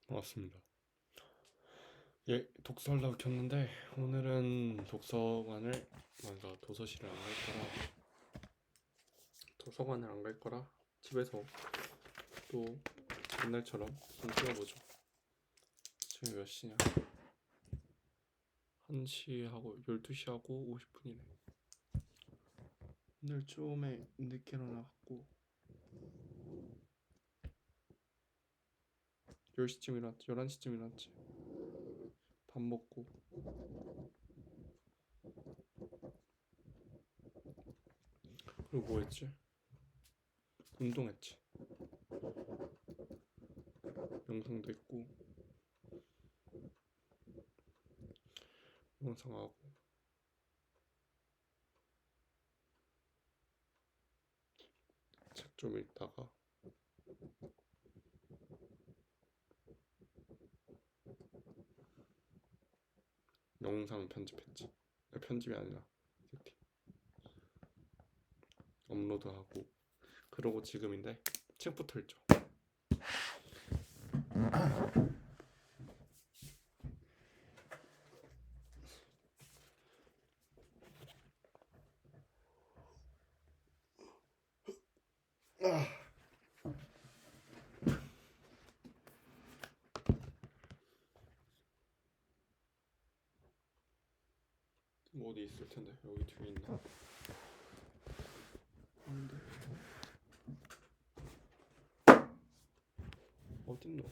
반갑습니다. 예, 독서하려고 켰는데 오늘은 도서관을 뭔가 도서실을 안 갈 거라 도서관을 안 갈 거라 집에서 또 옛날처럼 좀 뛰어보죠. 지금 몇 시냐? 1시 하고 12시 하고 50분이네. 오늘 좀에 늦게 일어나갖고 10시쯤 일어났지. 11시쯤 일어났지. 밥 먹고 그리고 뭐 했지? 운동했지. 영상도 있고 영상하고 책 좀 읽다가 영상 편집했지. 편집이 아니라 세팅. 업로드하고 그러고 지금인데 책부터 읽죠. 뭐 어디 있을 텐데 여기 뒤에 있나? 아닌데 어딨노?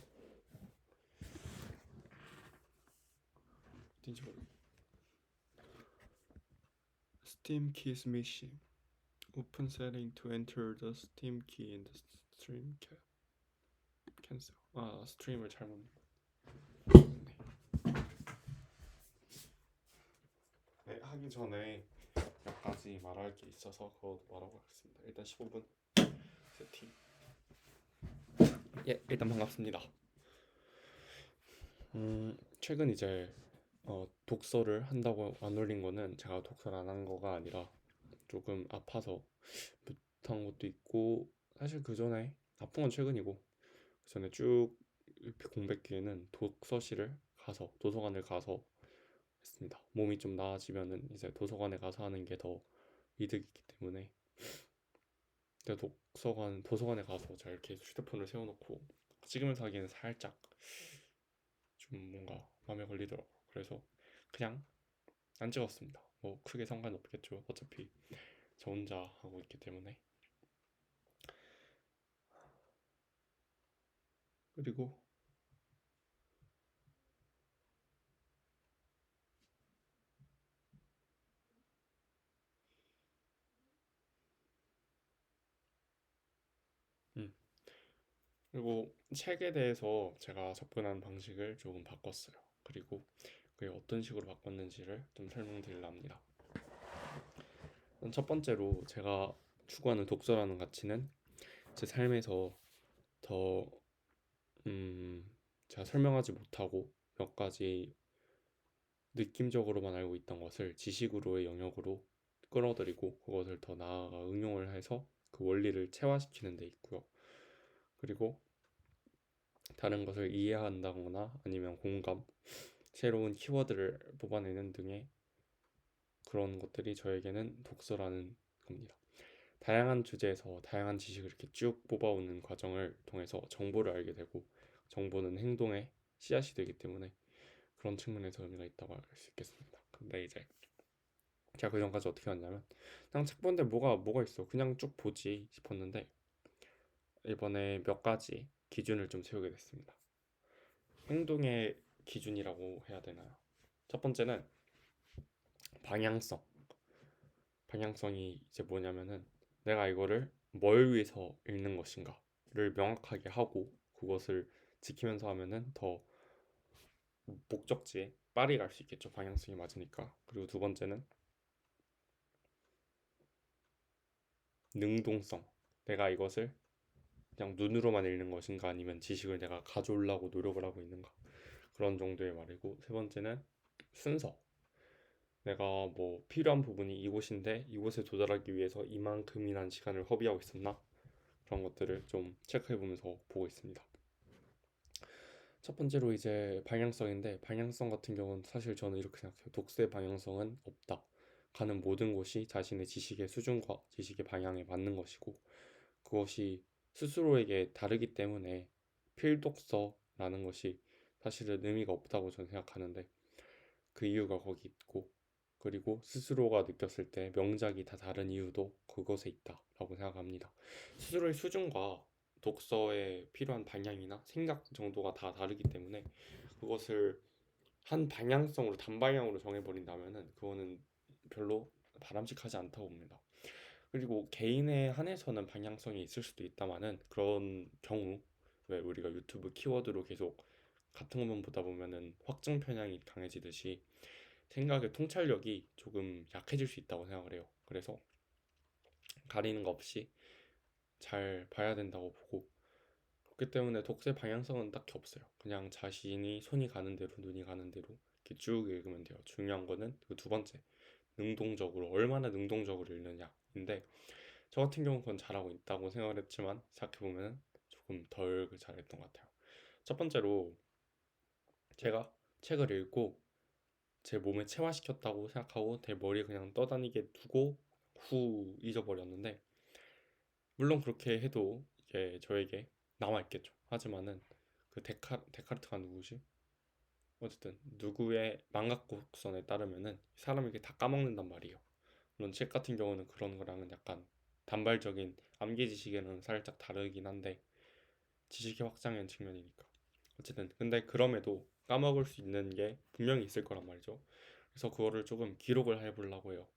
어딘지 모르겠. Steam key is missing. Open setting to enter the Steam key in the stream cap. Cancel. 아 스트림을 잘못. 네 하기 전에 몇 가지 말할 게 있어서 그거 말하고 하겠습니다. 일단 15분 세팅. 예 일단 반갑습니다. 최근 이제 독서를 한다고 안 올린 거는 제가 독서를 안 한 거가 아니라 조금 아파서 못한 것도 있고 사실 그 전에 아픈 건 최근이고 그 전에 쭉 공백기에는 독서실을 가서 도서관을 가서 했습니다. 몸이 좀 나아지면은 이제 도서관에 가서 하는 게 더 이득이기 때문에 근데 도서관에 가서 제가 이렇게 휴대폰을 세워놓고 찍으면서 하기에는 살짝 좀 뭔가 마음에 걸리더라고요. 그래서 그냥 안 찍었습니다. 뭐 크게 상관없겠죠. 어차피 저 혼자 하고 있기 때문에. 그리고 음 그리고 책에 대해서 제가 접근하는 방식을 조금 바꿨어요. 그리고 그게 어떤 식으로 바꿨는지를 좀 설명드리려 합니다. 첫 번째로 제가 추구하는 독서라는 가치는 제 삶에서 더 제가 설명하지 못하고 몇 가지 느낌적으로만 알고 있던 것을 지식으로의 영역으로 끌어들이고 그것을 더 나아가 응용을 해서 그 원리를 체화시키는 데 있고요. 그리고 다른 것을 이해한다거나 아니면 공감, 새로운 키워드를 뽑아내는 등의 그런 것들이 저에게는 독서라는 겁니다. 다양한 주제에서 다양한 지식을 이렇게 쭉 뽑아오는 과정을 통해서 정보를 알게 되고 정보는 행동의 씨앗이 되기 때문에 그런 측면에서 의미가 있다고 할 수 있겠습니다. 근데 이제 제가 그 전까지 어떻게 왔냐면 그냥 책 보는데 뭐가 있어 그냥 쭉 보지 싶었는데 이번에 몇 가지 기준을 좀 세우게 됐습니다. 행동의 기준이라고 해야 되나요? 첫 번째는 방향성. 방향성이 이제 뭐냐면은 내가 이거를 뭘 위해서 읽는 것인가를 명확하게 하고 그것을 지키면서 하면은 더 목적지에 빨리 갈 수 있겠죠. 방향성이 맞으니까. 그리고 두 번째는 능동성. 내가 이것을 그냥 눈으로만 읽는 것인가 아니면 지식을 내가 가져오려고 노력을 하고 있는가. 그런 정도의 말이고 세 번째는 순서. 내가 뭐 필요한 부분이 이곳인데 이곳에 도달하기 위해서 이만큼이란 시간을 허비하고 있었나? 그런 것들을 좀 체크해 보면서 보고 있습니다. 첫 번째로 이제 방향성인데, 방향성 같은 경우는 사실 저는 이렇게 생각해요. 독서의 방향성은 없다. 가는 모든 곳이 자신의 지식의 수준과 지식의 방향에 맞는 것이고, 그것이 스스로에게 다르기 때문에 필독서라는 것이 사실은 의미가 없다고 저는 생각하는데, 그 이유가 거기 있고, 그리고 스스로가 느꼈을 때 명작이 다 다른 이유도 그것에 있다라고 생각합니다. 스스로의 수준과 독서에 필요한 방향이나 생각 정도가 다 다르기 때문에 그것을 한 방향성으로 단방향으로 정해버린다면은 그거는 별로 바람직하지 않다고 봅니다. 그리고 개인에 한해서는 방향성이 있을 수도 있다마는, 그런 경우 왜 우리가 유튜브 키워드로 계속 같은 것만 보다 보면은 확증 편향이 강해지듯이 생각의 통찰력이 조금 약해질 수 있다고 생각을 해요. 그래서 가리는 거 없이 잘 봐야 된다고 보고, 그렇기 때문에 독서의 방향성은 딱히 없어요. 그냥 자신이 손이 가는 대로 눈이 가는 대로 이렇게 쭉 읽으면 돼요. 중요한 거는 그 두 번째, 능동적으로 얼마나 능동적으로 읽느냐인데, 저 같은 경우는 그건 잘하고 있다고 생각을 했지만 생각해보면 조금 덜 잘했던 것 같아요. 첫 번째로, 제가 책을 읽고 제 몸에 체화시켰다고 생각하고 내 머리에 그냥 떠다니게 두고 후 잊어버렸는데, 물론 그렇게 해도 이게 저에게 남아있겠죠. 하지만은 그 데카르트가 누구지? 어쨌든 누구의 망각곡선에 따르면은 사람이 이게 다 까먹는단 말이에요. 물론 책 같은 경우는 그런 거랑은 약간 단발적인 암기 지식에는 살짝 다르긴 한데, 지식의 확장의 측면이니까. 어쨌든 근데 그럼에도 까먹을 수 있는 게 분명히 있을 거란 말이죠. 그래서 그거를 조금 기록을 해보려고 해요.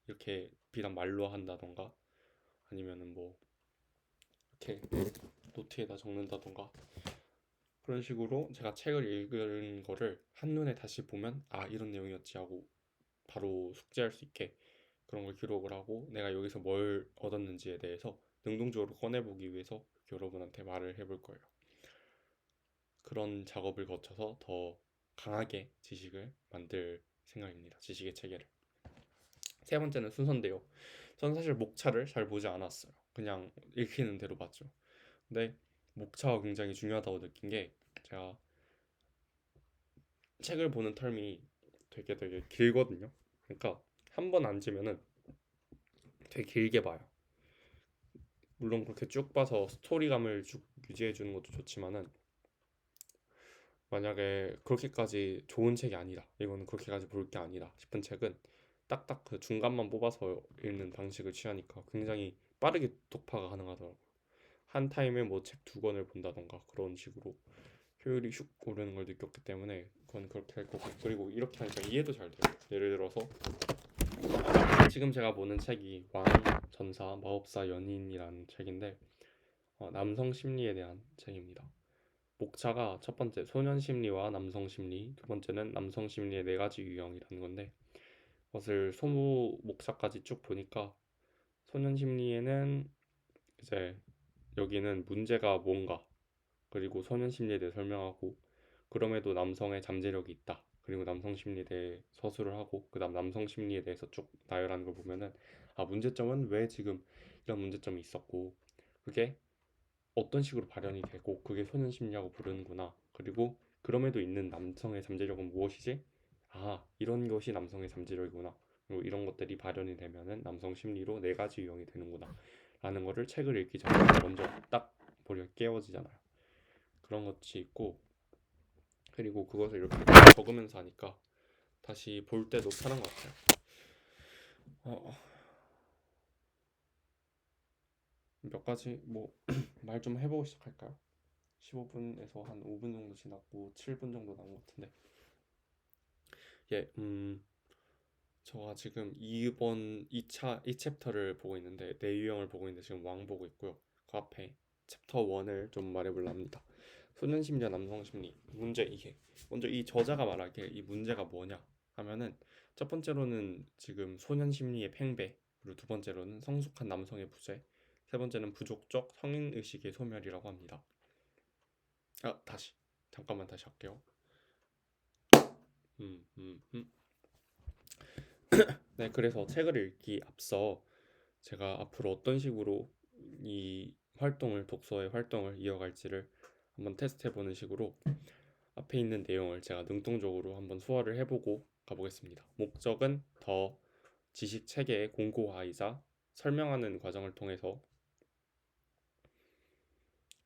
이렇게 비단 말로 한다던가, 아니면은 뭐 이렇게 노트에다 적는다던가, 그런 식으로 제가 책을 읽은 거를 한눈에 다시 보면 아, 이런 내용이었지 하고 바로 숙지할 수 있게 그런 걸 기록을 하고, 내가 여기서 뭘 얻었는지에 대해서 능동적으로 꺼내보기 위해서 여러분한테 말을 해볼 거예요. 그런 작업을 거쳐서 더 강하게 지식을 만들 생각입니다. 지식의 체계를. 세 번째는 순서인데요. 저는 사실 목차를 잘 보지 않았어요. 그냥 읽히는 대로 봤죠. 근데 목차가 굉장히 중요하다고 느낀 게, 제가 책을 보는 텀이 되게 길거든요. 그러니까 한 번 앉으면은 되게 길게 봐요. 물론 그렇게 쭉 봐서 스토리감을 쭉 유지해 주는 것도 좋지만은, 만약에 그렇게까지 좋은 책이 아니다, 이거는 그렇게까지 볼 게 아니다 싶은 책은 딱딱 그 중간만 뽑아서 읽는 방식을 취하니까 굉장히 빠르게 독파가 가능하더라고요. 한 타임에 뭐 책 두 권을 본다던가 그런 식으로 효율이 슉 오르는 걸 느꼈기 때문에 그건 그렇게 할 거고, 그리고 이렇게 하니까 이해도 잘 돼요. 예를 들어서 지금 제가 보는 책이 왕, 전사, 마법사, 연인이라는 책인데, 남성 심리에 대한 책입니다. 목차가 첫 번째 소년 심리와 남성 심리, 두 번째는 남성 심리의 네 가지 유형이라는 건데, 그것을 소무 목차까지 쭉 보니까 소년 심리에는 이제 여기는 문제가 뭔가, 그리고 소년 심리에 대해 설명하고, 그럼에도 남성의 잠재력이 있다, 그리고 남성 심리에 대해 서술을 하고, 그 다음 남성 심리에 대해서 쭉 나열하는 걸 보면은 아, 문제점은 왜 지금 이런 문제점이 있었고, 그게 어떤 식으로 발현이 되고, 그게 소년 심리라고 부르는구나. 그리고 그럼에도 있는 남성의 잠재력은 무엇이지? 아, 이런 것이 남성의 잠재력이구나. 그리고 이런 것들이 발현이 되면은 남성 심리로 네 가지 유형이 되는구나. 라는 거를 책을 읽기 전에 먼저 딱 머리가 깨워지잖아요. 그런 것이 있고, 그리고 그것을 이렇게 적으면서 하니까 다시 볼 때도 편한 것 같아요. 어, 몇 가지 뭐 말 좀 해보고 시작할까요? 15분에서 한 5분 정도 지났고 7분 정도 남은 것 같은데, 예, 저가 지금 2번 2차 2챕터를 보고 있는데, 내 유형을 보고 있는데 지금 왕 보고 있고요. 그 앞에 챕터 1을 좀 말해보려 합니다. 소년 심리와 남성 심리. 문제, 이게 먼저 이 저자가 말하기에 이 문제가 뭐냐 하면은, 첫 번째로는 지금 소년 심리의 팽배, 그리고 두 번째로는 성숙한 남성의 부재, 세 번째는 부족적 성인 의식의 소멸이라고 합니다. 아, 다시 잠깐만 다시 할게요. 음, 음, 음. 네, 그래서 책을 읽기 앞서 제가 앞으로 어떤 식으로 이 활동을, 독서의 활동을 이어갈지를 한번 테스트해보는 식으로 앞에 있는 내용을 제가 능동적으로 한번 소화를 해보고 가보겠습니다. 목적은 더 지식 체계의 공고화이자 설명하는 과정을 통해서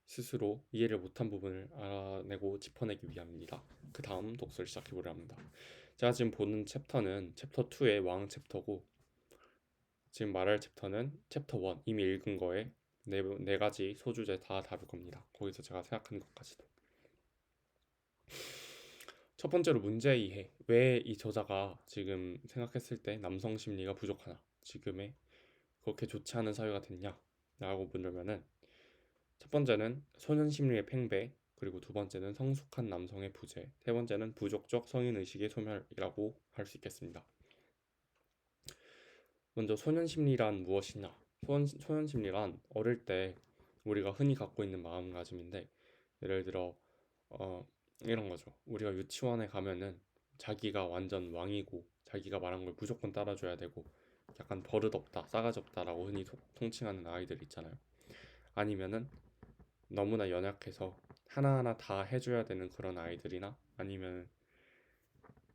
스스로 이해를 못한 부분을 알아내고 짚어내기 위함입니다. 그 다음 독서를 시작해보려 합니다. 제가 지금 보는 챕터는 챕터 2의 왕 챕터고, 지금 말할 챕터는 챕터 1, 이미 읽은 거에 네 가지 소주제 다 다룰 겁니다. 거기서 제가 생각하는 것까지도. 첫 번째로 문제 이해. 왜 이 저자가 지금 생각했을 때 남성 심리가 부족하나, 지금의 그렇게 좋지 않은 사회가 됐냐 라고 물으면은, 첫 번째는 소년 심리의 팽배, 그리고 두 번째는 성숙한 남성의 부재, 세 번째는 부족적 성인 의식의 소멸이라고 할 수 있겠습니다. 먼저 소년 심리란 무엇이냐? 소년 심리란 어릴 때 우리가 흔히 갖고 있는 마음가짐인데, 예를 들어 이런 거죠. 우리가 유치원에 가면은 자기가 완전 왕이고 자기가 말한 걸 무조건 따라줘야 되고 약간 버릇없다, 싸가지 없다라고 흔히 통칭하는 아이들 있잖아요. 아니면은 너무나 연약해서 하나하나 다 해줘야 되는 그런 아이들이나, 아니면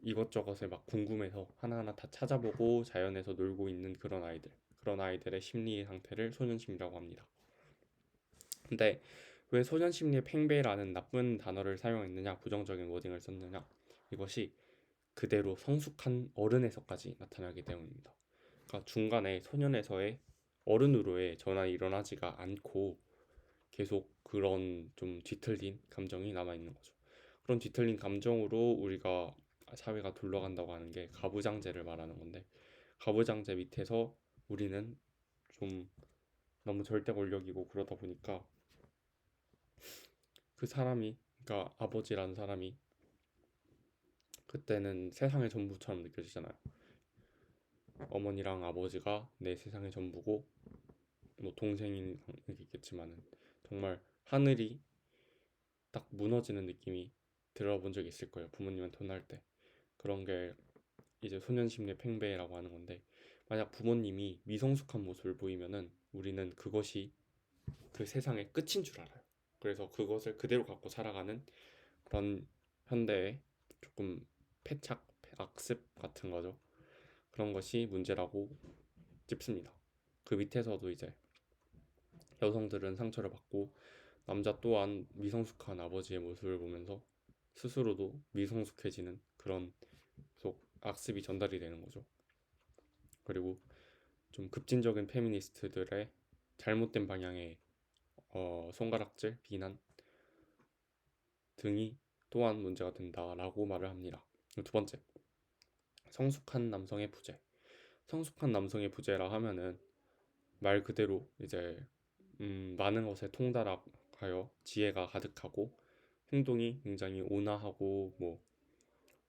이것저것에 막 궁금해서 하나하나 다 찾아보고 자연에서 놀고 있는 그런 아이들, 그런 아이들의 심리 상태를 소년심리라고 합니다. 근데 왜 소년심리의 팽배라는 나쁜 단어를 사용했느냐, 부정적인 워딩을 썼느냐, 이것이 그대로 성숙한 어른에서까지 나타나기 때문입니다. 그러니까 중간에 소년에서의 어른으로의 전환이 일어나지가 않고 계속 그런 좀 뒤틀린 감정이 남아있는 거죠. 그런 뒤틀린 감정으로 우리가 사회가 둘러간다고 하는 게 가부장제를 말하는 건데, 가부장제 밑에서 우리는 좀 너무 절대 권력이고 그러다 보니까 그 사람이, 그러니까 아버지라는 사람이 그때는 세상의 전부처럼 느껴지잖아요. 어머니랑 아버지가 내 세상의 전부고, 뭐 동생이 있겠지만은 정말 하늘이 딱 무너지는 느낌이 들어본 적 있을 거예요. 부모님한테 혼날 때. 그런 게 이제 소년심리 팽배라고 하는 건데, 만약 부모님이 미성숙한 모습을 보이면은 우리는 그것이 그 세상의 끝인 줄 알아요. 그래서 그것을 그대로 갖고 살아가는 그런 현대의 조금 패착, 악습 같은 거죠. 그런 것이 문제라고 찝습니다. 그 밑에서도 이제 여성들은 상처를 받고 남자 또한 미성숙한 아버지의 모습을 보면서 스스로도 미성숙해지는 그런 속 악습이 전달이 되는 거죠. 그리고 좀 급진적인 페미니스트들의 잘못된 방향의 손가락질, 비난 등이 또한 문제가 된다라고 말을 합니다. 두 번째, 성숙한 남성의 부재. 성숙한 남성의 부재라 하면은 말 그대로 이제 많은 것에 통달하여 지혜가 가득하고 행동이 굉장히 온화하고 뭐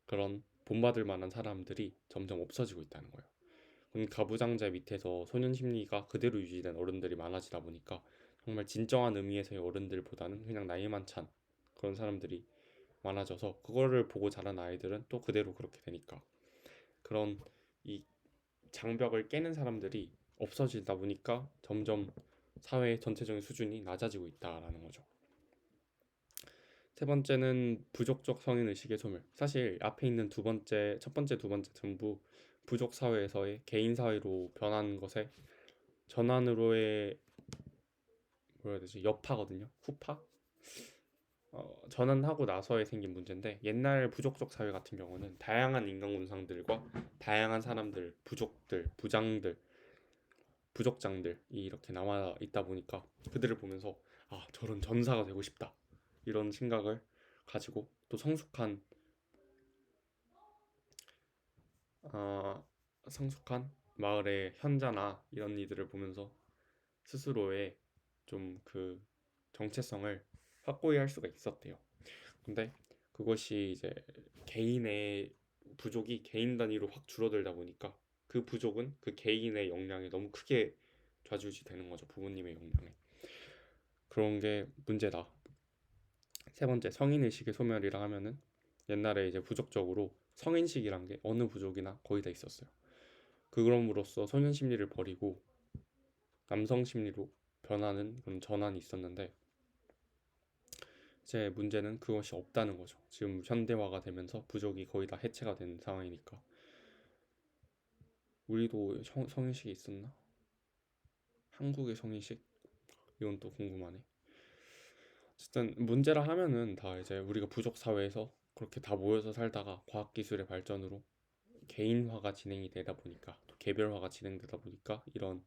그런 본받을 만한 사람들이 점점 없어지고 있다는 거예요. 가부장제 밑에서 소년 심리가 그대로 유지된 어른들이 많아지다 보니까 정말 진정한 의미에서의 어른들보다는 그냥 나이만 찬 그런 사람들이 많아져서, 그거를 보고 자란 아이들은 또 그대로 그렇게 되니까 그런 이 장벽을 깨는 사람들이 없어지다 보니까 점점 사회의 전체적인 수준이 낮아지고 있다라는 거죠. 세 번째는 부족적 성인 의식의 소멸. 사실 앞에 있는 첫 번째, 두 번째 전부 부족 사회에서의 개인 사회로 변한 것에 전환으로의 뭐라 해야 되지? 여파거든요. 후파? 전환하고 나서에 생긴 문제인데, 옛날 부족적 사회 같은 경우는 다양한 인간 군상들과 다양한 사람들, 부족들, 부장들, 부족장들이 이렇게 남아 있다 보니까 그들을 보면서 아, 저런 전사가 되고 싶다, 이런 생각을 가지고, 또 어, 성숙한 마을의 현자나 이런 이들을 보면서 스스로의 좀 그 정체성을 확고히 할 수가 있었대요. 근데 그것이 이제 개인의 부족이 개인 단위로 확 줄어들다 보니까 그 부족은 그 개인의 역량에 너무 크게 좌지우지 되는 거죠. 부모님의 역량에. 그런 게 문제다. 세 번째, 성인의식의 소멸이라 하면은 옛날에 이제 부족적으로 성인식이란 게 어느 부족이나 거의 다 있었어요. 그럼으로써 소년 심리를 버리고 남성 심리로 변하는 그런 전환이 있었는데, 이제 문제는 그것이 없다는 거죠. 지금 현대화가 되면서 부족이 거의 다 해체가 된 상황이니까. 우리도 성인식이 있었나? 한국의 성인식? 이건 또 궁금하네. 어쨌든 문제라 하면은 다 이제 우리가 부족 사회에서 그렇게 다 모여서 살다가 과학기술의 발전으로 개인화가 진행이 되다 보니까 또 개별화가 진행되다 보니까 이런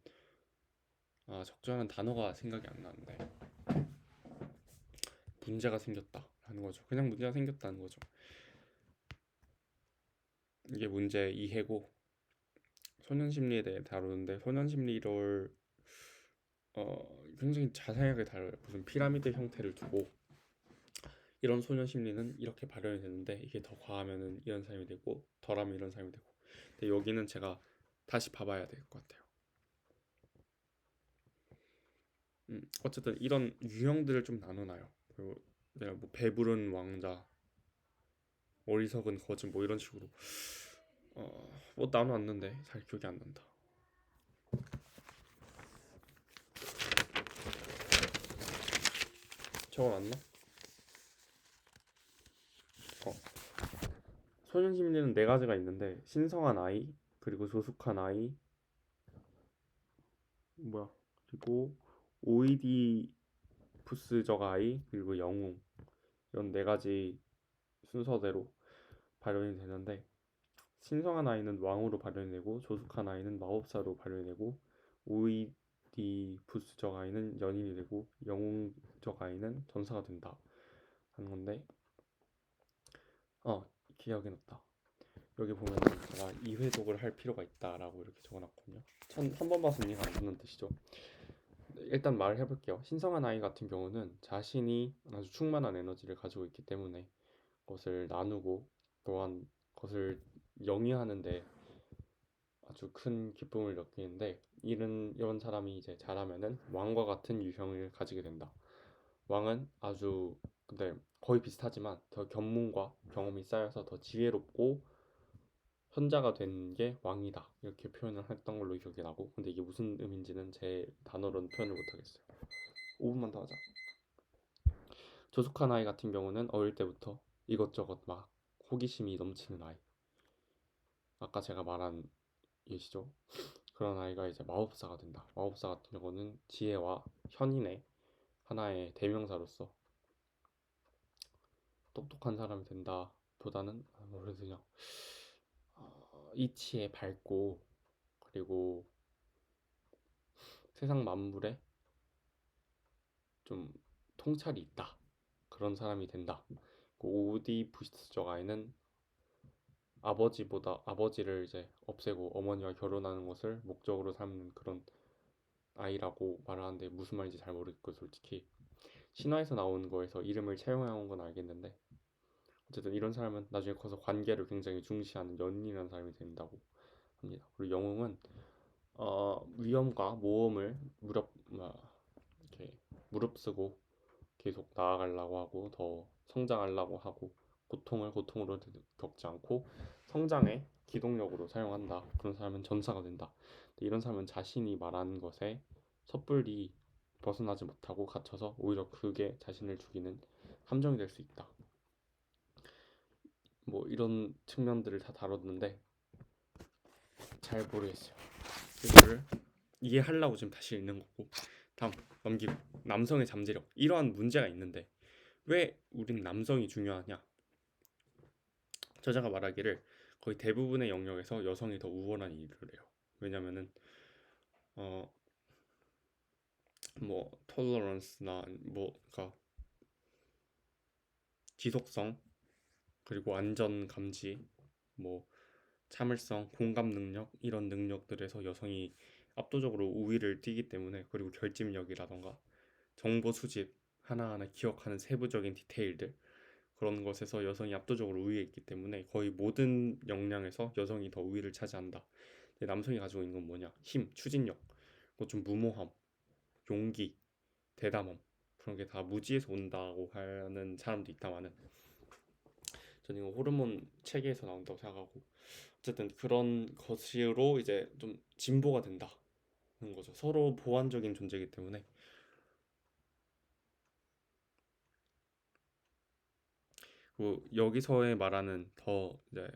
적절한 단어가 생각이 안 나는데 문제가 생겼다라는 거죠. 그냥 문제가 생겼다는 거죠. 이게 문제 이해고 소년 심리에 대해 다루는데 소년 심리를 굉장히 자세하게 다뤄요. 무슨 피라미드 형태를 두고 이런 소년 심리는 이렇게 발현이 되는데 이게 더 과하면은 이런 사람이 되고 덜하면 이런 사람이 되고. 근데 여기는 제가 다시 봐봐야 될 것 같아요. 어쨌든 이런 유형들을 좀 나눠놔요. 그리고 내가 뭐 배부른 왕자, 어리석은 거지 뭐 이런 식으로 뭐 나눠놨는데 잘 기억이 안 난다. 적어놨나? 어. 소년 심리는 네 가지가 있는데 신성한 아이, 그리고 조숙한 아이, 뭐야, 그리고 오이디푸스적 아이, 그리고 영웅, 이런 네 가지 순서대로 발현이 되는데 신성한 아이는 왕으로 발현되고 조숙한 아이는 마법사로 발현되고 오이디푸스적 아이는 연인이 되고 영웅적 아이는 전사가 된다 하는 건데 기억이 났다. 여기 보면은 제가 2회독을 할 필요가 있다라고 이렇게 적어놨거든요. 한 번 봐서 이해가 안 되는 뜻이죠. 일단 말을 해볼게요. 신성한 아이 같은 경우는 자신이 아주 충만한 에너지를 가지고 있기 때문에 그것을 나누고 또한 그것을 영위하는데 아주 큰 기쁨을 느끼는데 이런 사람이 이제 자라면은 왕과 같은 유형을 가지게 된다. 왕은 아주 근데 거의 비슷하지만 더 견문과 경험이 쌓여서 더 지혜롭고 현자가 된 게 왕이다 이렇게 표현을 했던 걸로 기억이 나고 근데 이게 무슨 의미인지는 제 단어로는 표현을 못하겠어요. 5분만 더 하자. 조숙한 아이 같은 경우는 어릴 때부터 이것저것 막 호기심이 넘치는 아이. 아까 제가 말한 예시죠. 그런 아이가 이제 마법사가 된다. 마법사 같은 경우는 지혜와 현인의 하나의 대명사로서 똑똑한 사람이 된다 보다는 뭐라 해야 되냐, 이치에 밝고 그리고 세상 만물에 좀 통찰이 있다 그런 사람이 된다. 그 오디푸스적 아이는 아버지를 이제 없애고 어머니와 결혼하는 것을 목적으로 삼는 그런 아이라고 말하는데 무슨 말인지 잘 모르겠고 솔직히 신화에서 나오는 거에서 이름을 차용해온 건 알겠는데 어쨌든 이런 사람은 나중에 커서 관계를 굉장히 중시하는 연인이라는 사람이 된다고 합니다. 그리고 영웅은 위험과 모험을 이렇게 무릅쓰고 계속 나아가려고 하고 더 성장하려고 하고 고통을 고통으로 겪지 않고 성장의 기동력으로 사용한다. 그런 사람은 전사가 된다. 이런 사람은 자신이 말하는 것에 섣불리 벗어나지 못하고 갇혀서 오히려 그게 자신을 죽이는 함정이 될 수 있다. 뭐 이런 측면들을 다 다뤘는데 잘 모르겠어요. 이거를 이해하려고 지금 다시 읽는 거고 다음 넘기고 남성의 잠재력 이러한 문제가 있는데 왜 우린 남성이 중요하냐? 저자가 말하기를 거의 대부분의 영역에서 여성이 더 우월한 일을 해요. 왜냐면은 뭐 톨러런스나 그러니까 지속성 그리고 안전 감지 뭐 참을성, 공감 능력 이런 능력들에서 여성이 압도적으로 우위를 띠기 때문에 그리고 결집력이라던가 정보 수집 하나하나 기억하는 세부적인 디테일들 그런 것에서 여성이 압도적으로 우위에 있기 때문에 거의 모든 역량에서 여성이 더 우위를 차지한다. 근데 남성이 가지고 있는 건 뭐냐? 힘, 추진력, 좀 무모함, 용기, 대담함 그런 게 다 무지에서 온다고 하는 사람도 있다마는 저는 이거 호르몬 체계에서 나온다고 생각하고 어쨌든 그런 것으로 이제 좀 진보가 된다는 거죠. 서로 보완적인 존재이기 때문에 여기서의 말하는 더 이제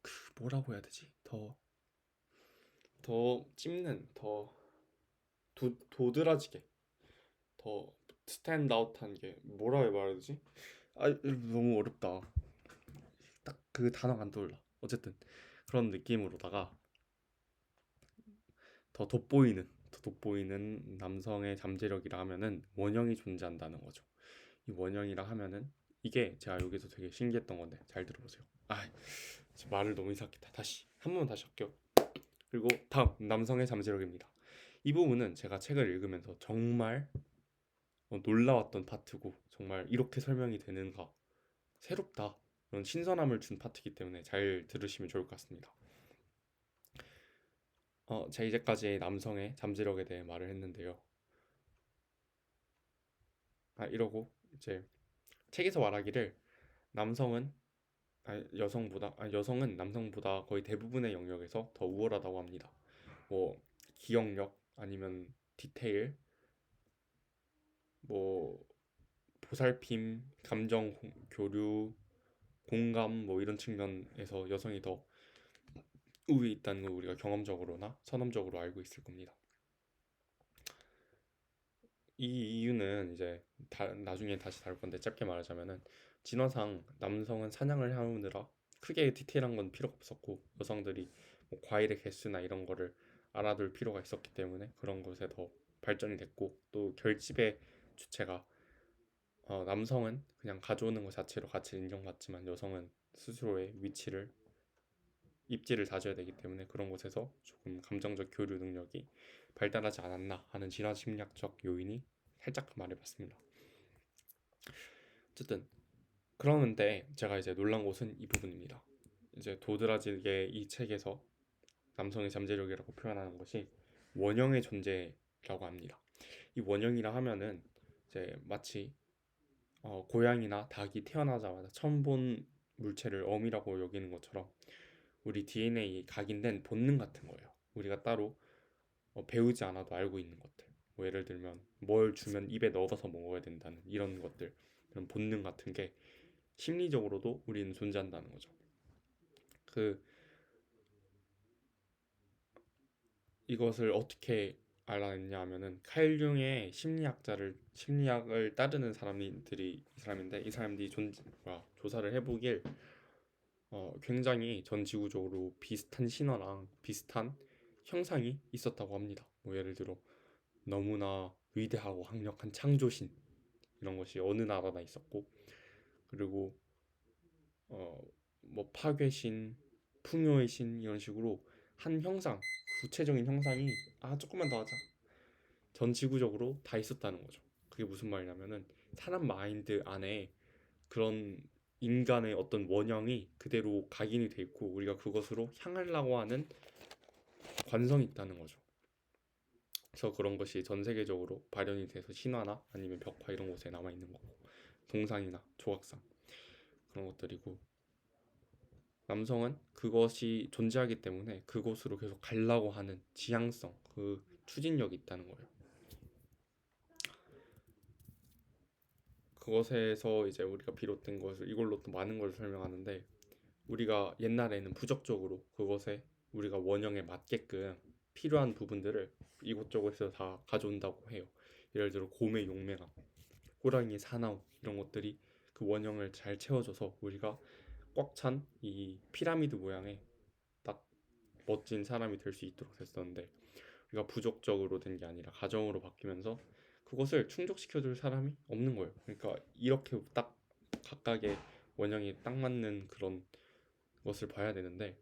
그 뭐라고 해야 되지? 더 찝는 더 도드라지게 더 스탠드아웃한 게 뭐라고 말해야 되지? 아 너무 어렵다. 딱 그 단어가 안 떠올라. 어쨌든 그런 느낌으로다가 더 돋보이는 남성의 잠재력이라 하면은 원형이 존재한다는 거죠. 이 원형이라 하면은 이게 제가 여기서 되게 신기했던 건데 잘 들어보세요. 지금 말을 너무 이상하겠다. 다시 한 번만 다시 할게요. 그리고 다음 남성의 잠재력입니다. 이 부분은 제가 책을 읽으면서 정말 놀라웠던 파트고 정말 이렇게 설명이 되는가 새롭다 그런 신선함을 준 파트이기 때문에 잘 들으시면 좋을 것 같습니다. 제가 이제까지 남성의 잠재력에 대해 말을 했는데요. 이러고 이제 책에서 말하기를 남성은 여성은 남성보다 거의 대부분의 영역에서 더 우월하다고 합니다. 뭐 기억력 아니면 디테일, 뭐 보살핌, 교류, 공감 뭐 이런 측면에서 여성이 더 우위에 있다는 걸 우리가 경험적으로나 선험적으로 알고 있을 겁니다. 이 이유는 이제 나중에 다시 다룰 건데 짧게 말하자면은 진화상 남성은 사냥을 하느라 크게 디테일한 건 필요가 없었고 여성들이 뭐 과일의 개수나 이런 거를 알아둘 필요가 있었기 때문에 그런 것에 더 발전이 됐고 또 결집의 주체가 남성은 그냥 가져오는 것 자체로 가치를 인정받지만 여성은 스스로의 위치를 입지를 다져야 되기 때문에 그런 곳에서 조금 감정적 교류 능력이 발달하지 않았나 하는 진화 심리학적 요인이 살짝 말해봤습니다. 어쨌든 그러는데 제가 이제 놀란 곳은 이 부분입니다. 이제 도드라지게 이 책에서 남성의 잠재력이라고 표현하는 것이 원형의 존재라고 합니다. 이 원형이라 하면은 이제 마치 고양이나 닭이 태어나자마자 처음 본 물체를 어미라고 여기는 것처럼 우리 DNA 각인된 본능 같은 거예요. 우리가 따로 배우지 않아도 알고 있는 것들. 뭐 예를 들면 뭘 주면 입에 넣어서 먹어야 된다는 이런 것들, 그런 본능 같은 게 심리적으로도 우리는 존재한다는 거죠. 이것을 어떻게 알아냈냐 하면은 칼 융의 심리학을 따르는 사람들이 이 사람인데 이 사람들이 조사를 해보길 굉장히 전 지구적으로 비슷한 신화랑 비슷한 형상이 있었다고 합니다. 뭐 예를 들어 너무나 위대하고 강력한 창조신 이런 것이 어느 나라나 있었고 그리고 어, 뭐 파괴신, 풍요의 신 이런 식으로 한 형상, 구체적인 형상이 조금만 더 하자. 전 지구적으로 다 있었다는 거죠. 그게 무슨 말이냐면은 사람 마인드 안에 그런 인간의 어떤 원형이 그대로 각인이 돼 있고 우리가 그것으로 향하려고 하는 관성이 있다는 거죠. 그래서 그런 것이 전 세계적으로 발현이 돼서 신화나 아니면 벽화 이런 곳에 남아 있는 거고 동상이나 조각상 그런 것들이고 남성은 그것이 존재하기 때문에 그곳으로 계속 가려고 하는 지향성, 그 추진력이 있다는 거예요. 그것에서 이제 우리가 비롯된 것을 이걸로 또 많은 걸 설명하는데 우리가 옛날에는 부적적으로 그것에 우리가 원형에 맞게끔 필요한 부분들을 이곳저곳에서 다 가져온다고 해요. 예를 들어 곰의 용매가, 호랑이의 사나움 이런 것들이 그 원형을 잘 채워줘서 우리가 꽉 찬 이 피라미드 모양의 딱 멋진 사람이 될 수 있도록 됐었는데 우리가 부족적으로 된 게 아니라 가정으로 바뀌면서 그것을 충족시켜줄 사람이 없는 거예요. 그러니까 이렇게 딱 각각의 원형이 딱 맞는 그런 것을 봐야 되는데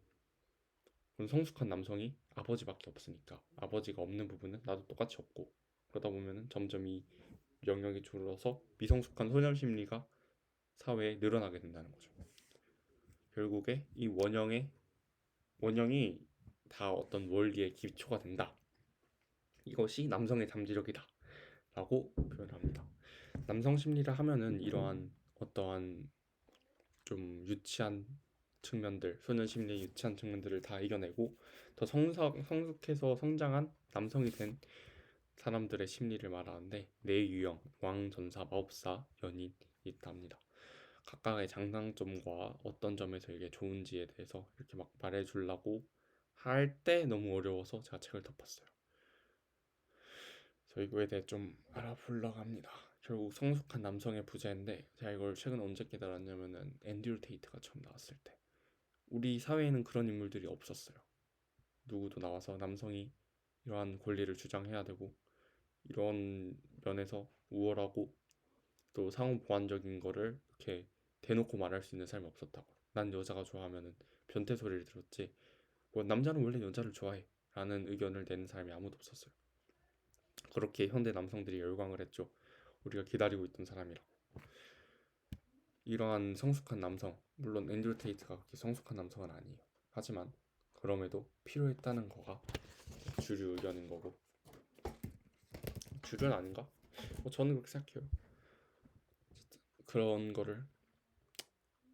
그런 성숙한 남성이 아버지밖에 없으니까 아버지가 없는 부분은 나도 똑같이 없고 그러다 보면은 점점 이 영역이 줄어서 미성숙한 소년 심리가 사회에 늘어나게 된다는 거죠. 결국에 이 원형이 다 어떤 원리의 기초가 된다. 이것이 남성의 잠재력이다 라고 표현합니다. 남성 심리를 하면은 이러한 어떠한 좀 유치한 측면들, 소년 심리의 유치한 측면들을 다 이겨내고 더 성숙해서 성장한 남성이 된 사람들의 심리를 말하는데 네 유형, 왕, 전사, 마법사, 연인 있답니다. 각각의 장단점과 어떤 점에서 이게 좋은지에 대해서 이렇게 막 말해주려고 할 때 너무 어려워서 제가 책을 덮었어요. 그래서 이거에 대해 좀 알아보려고 합니다. 결국 성숙한 남성의 부재인데 제가 이걸 최근 언제 깨달았냐면은 앤드류 테이트가 처음 나왔을 때 우리 사회에는 그런 인물들이 없었어요. 누구도 나와서 남성이 이러한 권리를 주장해야 되고 이런 면에서 우월하고 또 상호 보완적인 거를 이렇게 대놓고 말할 수 있는 사람이 없었다고. 난 여자가 좋아하면은 변태 소리를 들었지. 뭐 남자는 원래 여자를 좋아해 라는 의견을 내는 사람이 아무도 없었어요. 그렇게 현대 남성들이 열광을 했죠. 우리가 기다리고 있던 사람이라고. 이러한 성숙한 남성, 물론 앤드류 테이트가 그렇게 성숙한 남성은 아니에요. 하지만 그럼에도 필요했다는 거가 주류 의견인 거고. 주류는 아닌가? 저는 그렇게 생각해요. 그런 거를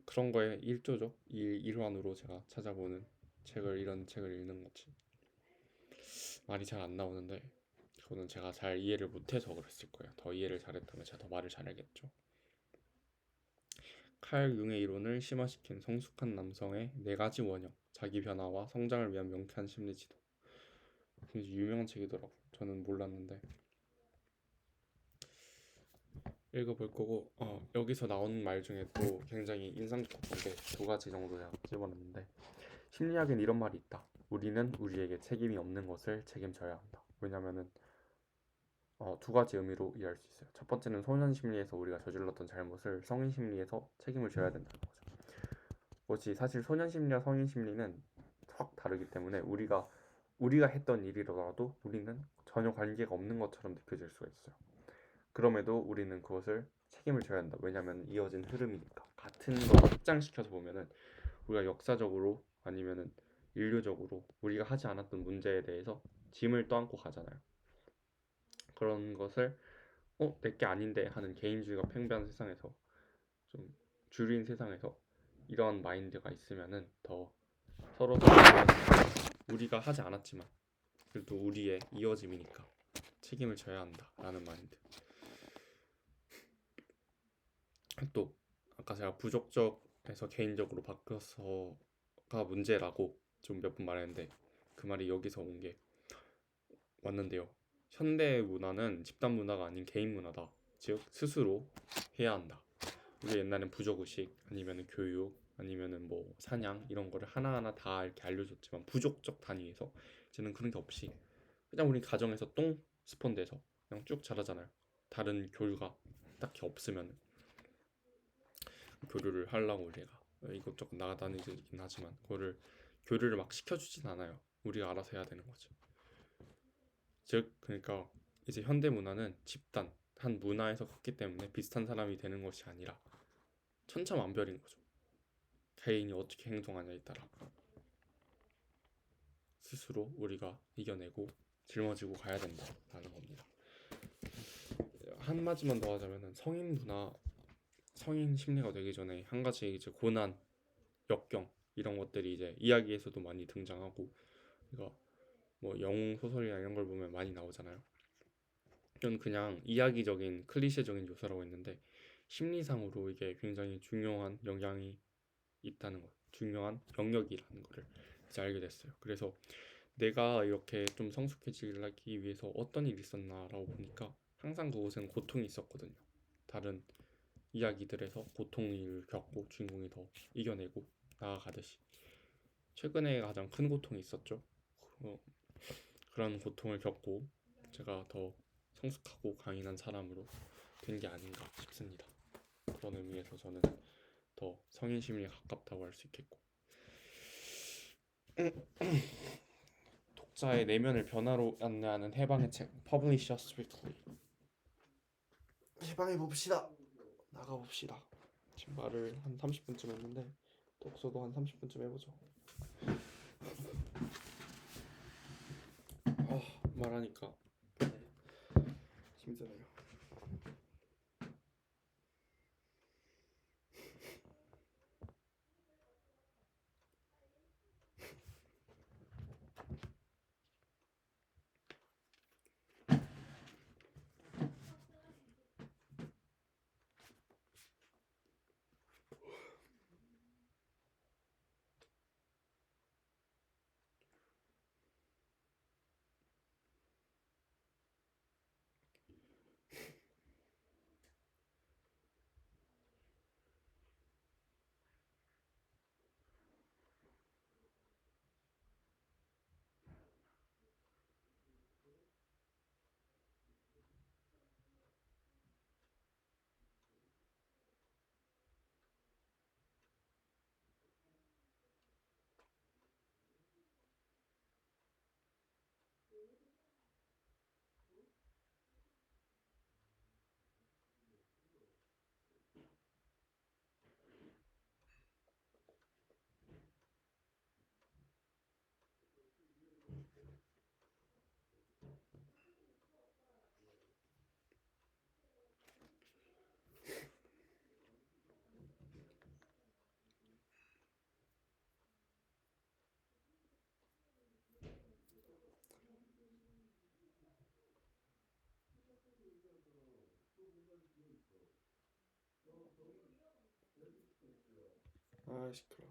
그런 거에 일조죠. 일환으로 제가 찾아보는 이런 책을 읽는 거지. 말이 잘 안 나오는데 그거는 제가 잘 이해를 못해서 그랬을 거예요. 더 이해를 잘했다면 제가 더 말을 잘하겠죠. 칼 융의 이론을 심화시킨 성숙한 남성의 네 가지 원형, 자기 변화와 성장을 위한 명쾌한 심리 지도. 굉장히 유명한 책이더라고. 저는 몰랐는데 읽어볼 거고 여기서 나오는 말 중에 또 굉장히 인상 깊었던 게 두 가지 정도 제가 집어넣는데 심리학엔 이런 말이 있다. 우리는 우리에게 책임이 없는 것을 책임져야 한다. 왜냐면은 두 가지 의미로 이해할 수 있어요. 첫 번째는 소년 심리에서 우리가 저질렀던 잘못을 성인 심리에서 책임을 져야 된다는 거죠. 그것이 사실 소년 심리와 성인 심리는 확 다르기 때문에 우리가 했던 일이라도 우리는 전혀 관계가 없는 것처럼 느껴질 수가 있어요. 그럼에도 우리는 그것을 책임을 져야 한다. 왜냐하면 이어진 흐름이니까. 같은 걸 확장시켜서 보면은 우리가 역사적으로 아니면은 인류적으로 우리가 하지 않았던 문제에 대해서 짐을 떠안고 가잖아요. 그런 것을 내게 아닌데 하는 개인주의가 팽배한 세상에서 좀 주류인 세상에서 이런 마인드가 있으면은 더 서로 우리가 하지 않았지만 그래도 우리의 이어짐이니까 책임을 져야 한다라는 마인드. 또 아까 제가 부족적에서 개인적으로 바뀌어서가 문제라고 좀 몇 번 말했는데 그 말이 여기서 온 게 왔는데요. 현대 문화는 집단 문화가 아닌 개인 문화다. 즉 스스로 해야 한다. 우리 옛날엔 부족의식 아니면은 교육 아니면은 뭐 사냥 이런 거를 하나하나 다 이렇게 알려줬지만 부족적 단위에서 이제는 그런 게 없이 그냥 우리 가정에서 똥 스폰돼서 그냥 쭉 자라잖아요. 다른 교류가 딱히 없으면 교류를 하려고 우리가 이것저것 나가다니긴 하지만 그거를 교류를 막 시켜주진 않아요. 우리가 알아서 해야 되는 거죠. 즉 그러니까 이제 현대 문화는 집단 한 문화에서 컸기 때문에 비슷한 사람이 되는 것이 아니라 천차만별인 거죠. 개인이 어떻게 행동하냐에 따라 스스로 우리가 이겨내고 짊어지고 가야 된다라는 겁니다. 한 마디만 더 하자면은 성인 심리가 되기 전에 한 가지 이제 고난, 역경 이런 것들이 이제 이야기에서도 많이 등장하고 그러니까 뭐 영웅 소설이나 이런 걸 보면 많이 나오잖아요. 이건 그냥 이야기적인 클리셰적인 요소라고 했는데 심리상으로 이게 굉장히 중요한 영향이 있다는 것, 중요한 영역이라는 것을 이제 알게 됐어요. 그래서 내가 이렇게 좀 성숙해지기 위해서 어떤 일이 있었나라고 보니까 항상 그곳엔 고통이 있었거든요. 다른 이야기들에서 고통을 겪고 주인공이 더 이겨내고 나아가듯이 최근에 가장 큰 고통이 있었죠. 그런 고통을 겪고 제가 더 성숙하고 강인한 사람으로 된 게 아닌가 싶습니다. 그런 의미에서 저는 더 성인 심리에 가깝다고 할 수 있겠고 독자의 내면을 변화로 안내하는 해방의 책 Publishers Weekly 해방해 봅시다. 나가 봅시다. 지금 말을 한 30분쯤 했는데 독서도 한 30분쯤 해보죠. 말하니까 힘드네요. 아, 시끄러.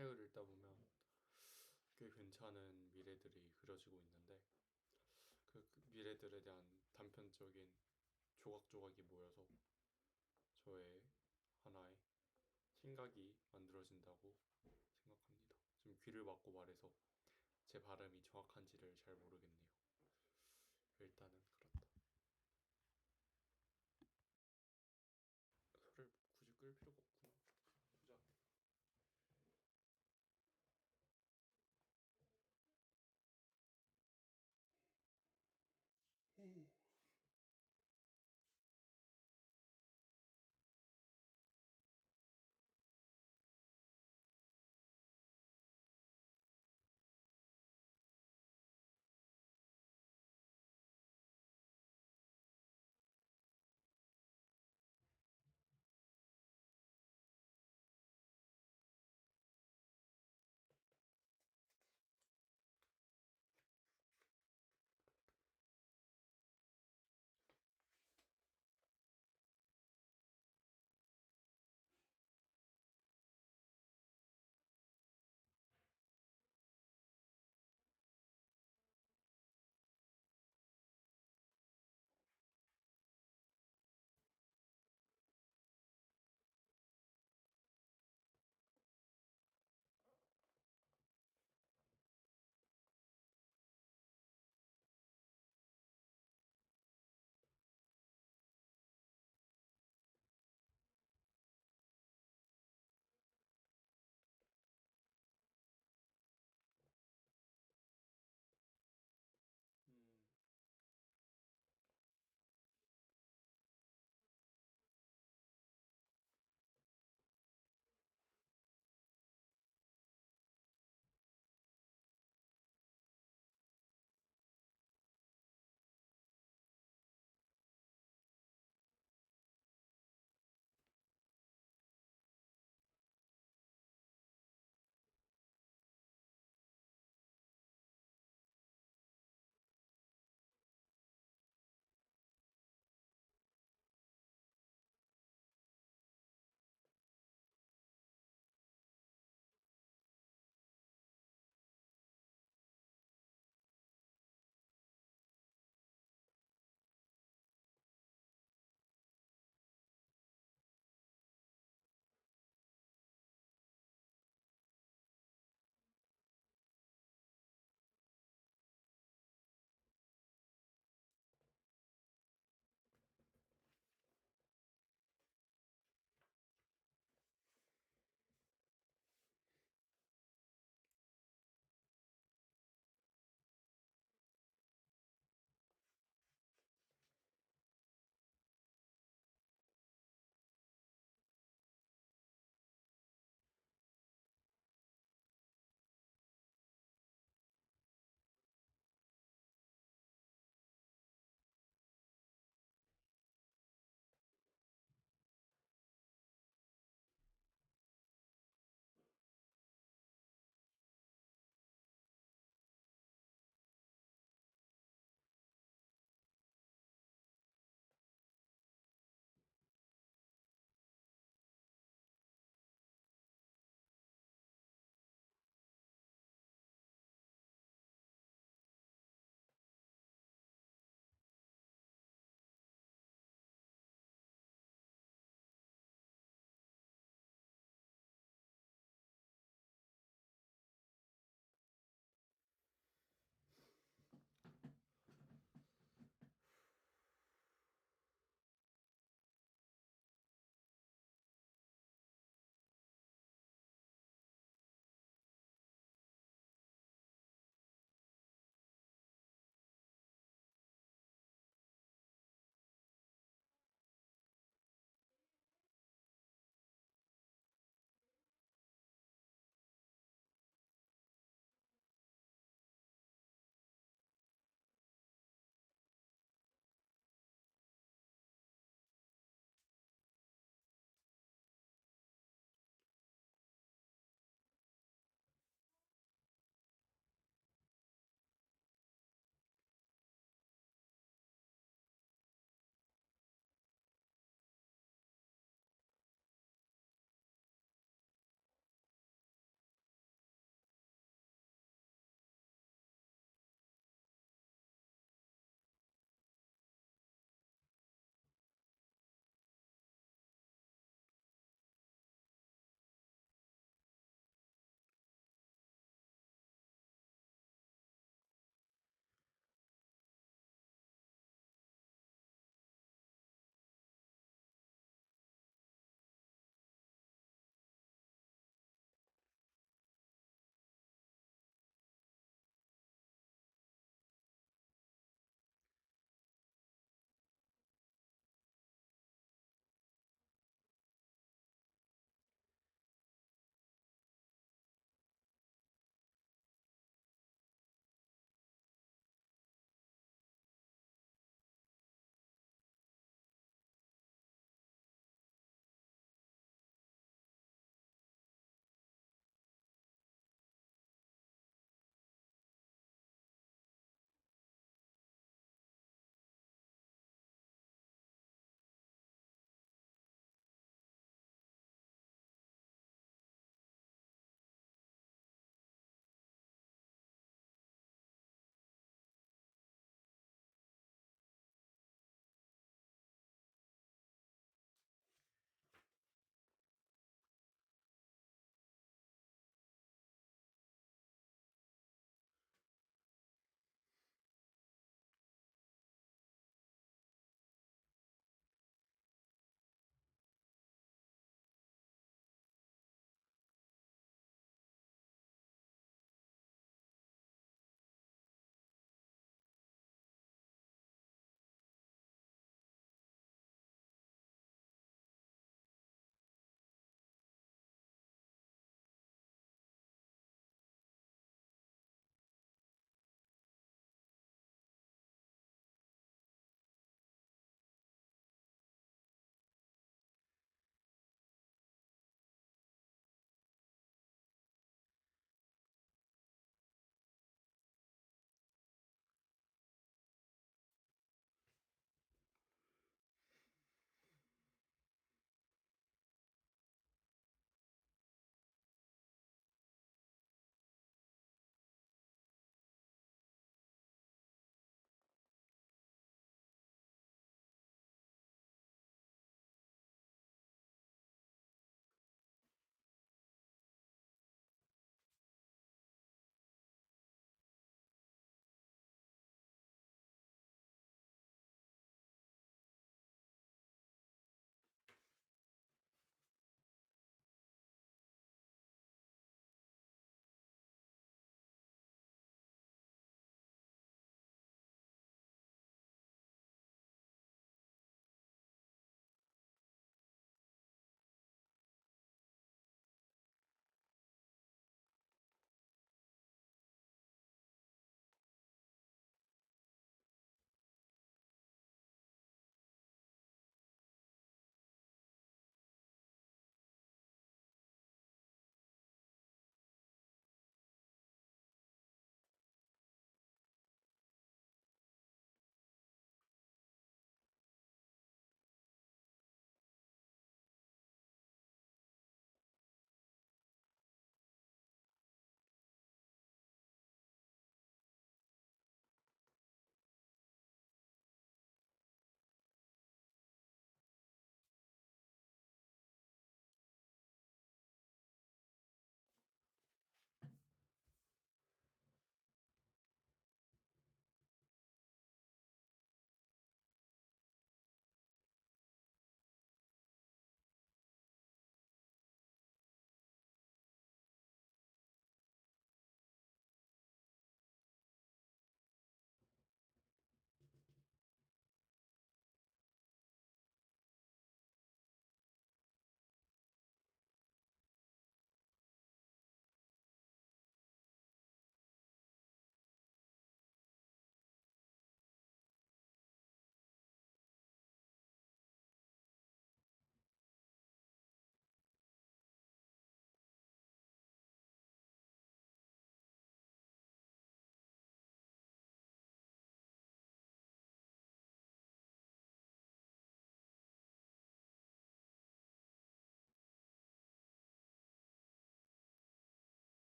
책을 읽다 보면 꽤 괜찮은 미래들이 그려지고 있는데 그 미래들에 대한 단편적인 조각조각이 모여서 저의 하나의 생각이 만들어진다고 생각합니다. 좀 귀를 막고 말해서 제 발음이 정확한지를 잘 모르겠네요. 일단은 그렇다. 소리를 굳이 끌 필요가 없구나. 보자.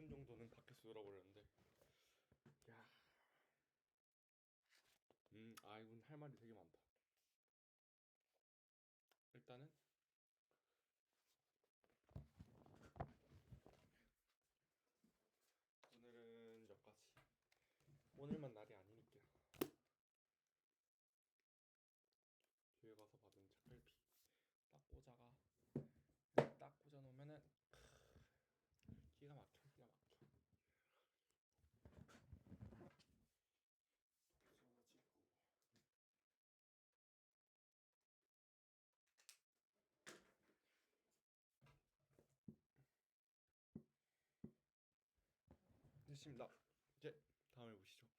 30분 정도는 밖에서 놀아보려는데 야, 이건 할 말이 되게 많다. 일단은 오늘은 여기까지. 오늘만 날이 아니니까 교회 가서 받은 책갈피 딱 꽂아 놓으면은 기가 막혀. 쏟아지고. 됐습니다. 이제 다음에 보시죠.